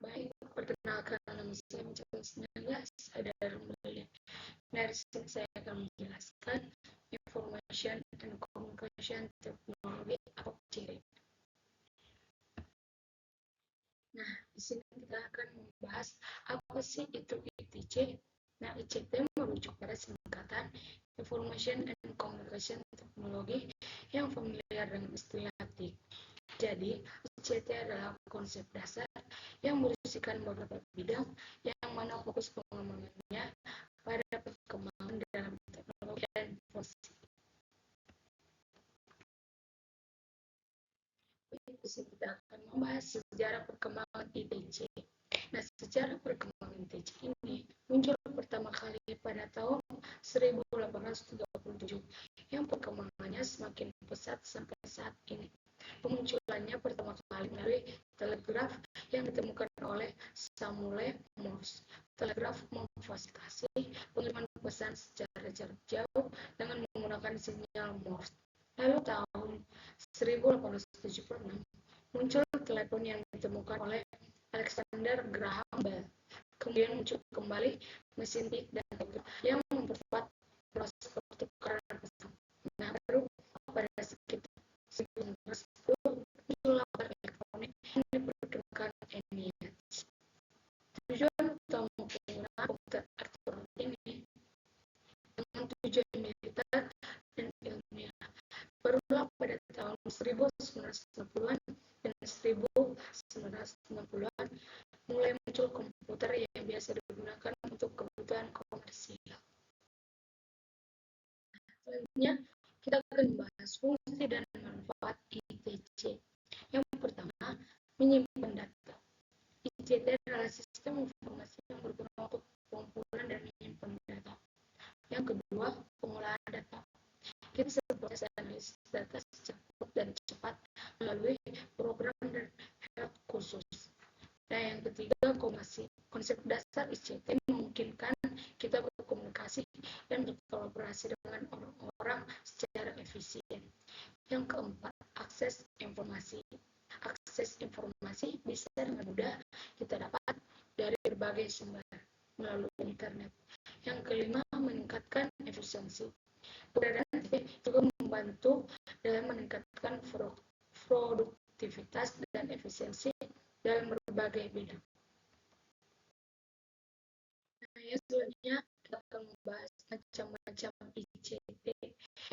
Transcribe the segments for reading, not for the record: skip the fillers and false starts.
Baik, perkenalkan nama saya menjelaskan saya dari Mulia. Dari sini saya akan menjelaskan Information and Communication Technology atau ciri. Nah, di sini kita akan membahas apa sih itu ITC. Nah, ICT merujuk pada singkatan Information and Communication Technology yang familiar dengan istilah TIC. Jadi, ICT adalah konsep dasar yang berisikan beberapa bidang yang mana fokus pengembangannya pada perkembangan dalam teknologi dan informasi. Di sini kita akan membahas sejarah perkembangan ITC. Nah, sejarah perkembangan ITC ini muncul pertama kali pada tahun 1837 yang perkembangannya semakin pesat sampai saat ini. Pemunculannya pertama kali melalui telegraf yang ditemukan oleh Samuel Morse. Telegraf memfasilitasi pengiriman pesan secara jarak jauh dengan menggunakan sinyal Morse. Lalu tahun 1876 muncul telepon yang ditemukan oleh Alexander Graham Bell. Kemudian muncul kembali mesin tik dan telegraf yang mempercepat proses pertukaran pesan. Nah, baru pada sekitar 1910 muncullah elektronik yang diperkenalkan ENIAC. Tujuan utama penggunaan komputer elektronik ini dengan tujuan militer dan ilmiah. Barulah pada tahun 1990-an dan 1990-an mulai muncul komputer yang biasa digunakan untuk kebutuhan komersial. Selanjutnya, kita akan membahas fungsi dan manfaat ITC. Yang pertama, menyimpan data. ICT adalah sistem informasi yang berguna untuk pengumpulan dan menyimpan data. Yang kedua, pengolahan data. Kita bisa berproses analisis data secara dan cepat melalui program dan alat khusus. Nah, yang ketiga, komunikasi. Konsep dasar ICT memungkinkan kita berkomunikasi dan berkolaborasi dengan orang-orang secara efisien. Yang keempat, akses informasi. Akses informasi bisa dengan mudah kita dapat dari berbagai sumber melalui internet. Yang kelima, meningkatkan efisiensi. Keberadaan TV juga membantu dalam meningkatkan produktivitas dan efisiensi dalam berbagai bidang. Nah, yang selanjutnya kita akan membahas macam-macam ICT.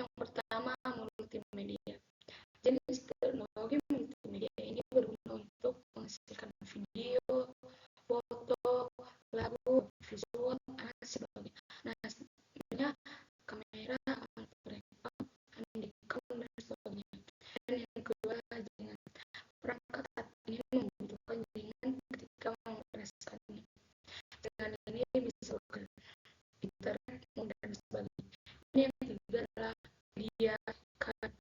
Yang pertama, multimedia. Jenis teknologi multimedia ini berguna untuk menghasilkan video, foto, lagu, visual, dan sebagainya. Nah, sebenarnya kamera, alat perekam, handycam, dan sebagainya. Dan yang kedua, jaringan. Perangkat ini membutuhkan jaringan ketika memproseskannya. Dengan ini bisa bekerja internet dan sebagainya. Ini yang ketiga adalah media card.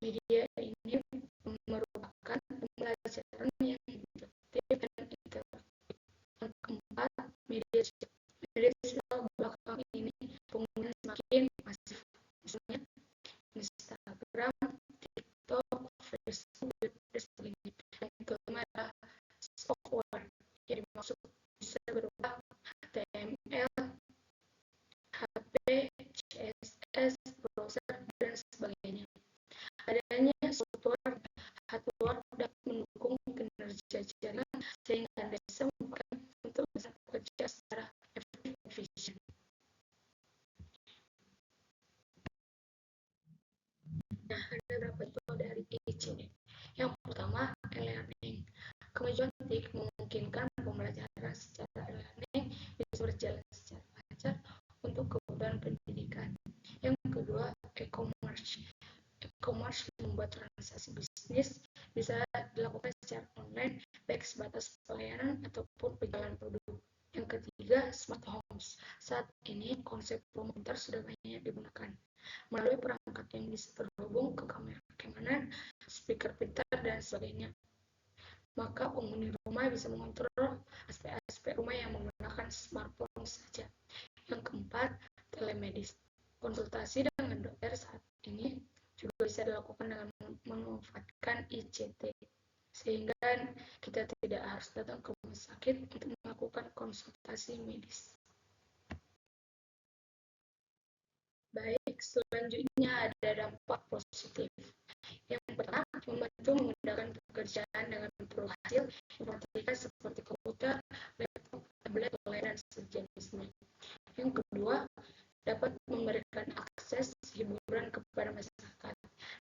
Media ini merupakan pembelajaran yang interaktif dan interaktif. Yang keempat, media sosial belakang ini penggunaan semakin masif. Misalnya Instagram, TikTok, Facebook, dan sebagainya. Yang kelima adalah software yang dimaksud bisa berupa HTML, HP, CSS, browser, dan sebagainya. Adanya software hardware dapat mendukung kinerja jaringan sehingga Anda bisa membuat untuk bisa bekerja secara efisien. Nah, ada beberapa contoh dari ICT. Yang pertama, e-learning. Kemajuan TIK memungkinkan pembelajaran secara e-learning bisa berjalan secara lancar untuk kebutuhan pendidikan. Yang kedua, e-commerce. E-commerce membuat transaksi bisnis bisa dilakukan secara online, baik sebatas pelayanan ataupun penjualan produk. Yang ketiga, smart homes. Saat ini konsep rumah pintar sudah banyak digunakan melalui perangkat yang bisa terhubung ke kamera keamanan, speaker pintar, dan sebagainya. Maka penghuni rumah bisa mengontrol aspek-aspek rumah yang menggunakan smartphone saja. Yang keempat, telemedis. Konsultasi dengan dokter saat ini juga bisa dilakukan dengan memanfaatkan ICT. sehingga kita tidak harus datang ke rumah sakit untuk melakukan konsultasi medis. Baik, selanjutnya ada dampak positif. Yang pertama, membantu memudahkan pekerjaan dengan berhasil informatika seperti komputer, laptop, tablet, dan sejenisnya. Yang kedua, dapat memberikan akses hiburan kepada masyarakat,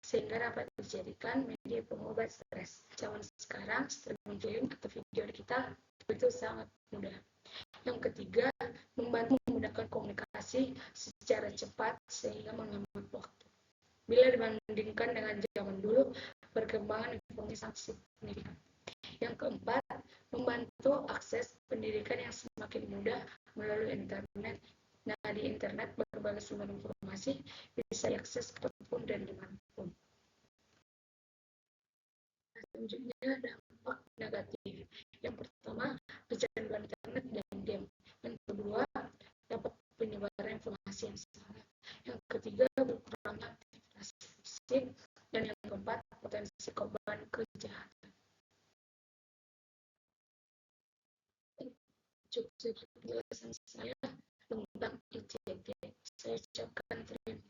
sehingga dapat dijadikan media pengobat stres. Zaman sekarang, streaming film atau video kita itu sangat mudah. Yang ketiga, membantu memudahkan komunikasi secara cepat sehingga menghemat waktu. Bila dibandingkan dengan zaman dulu, perkembangan informasi sangat signifikan. Yang keempat, membantu akses pendidikan yang semakin mudah melalui internet. Nah, di internet berbagai sumber informasi bisa diakses kapanpun dan dimanapun. Selanjutnya, dampak negatif. Yang pertama, kecanduan internet dan game. Yang kedua, dapat penyebaran informasi yang salah. Yang ketiga, berkurangnya aktivitas fisik. Dan yang keempat, potensi korban kejahatan. Cukup penjelasan saya tentang ICT. Saya ucapkan terima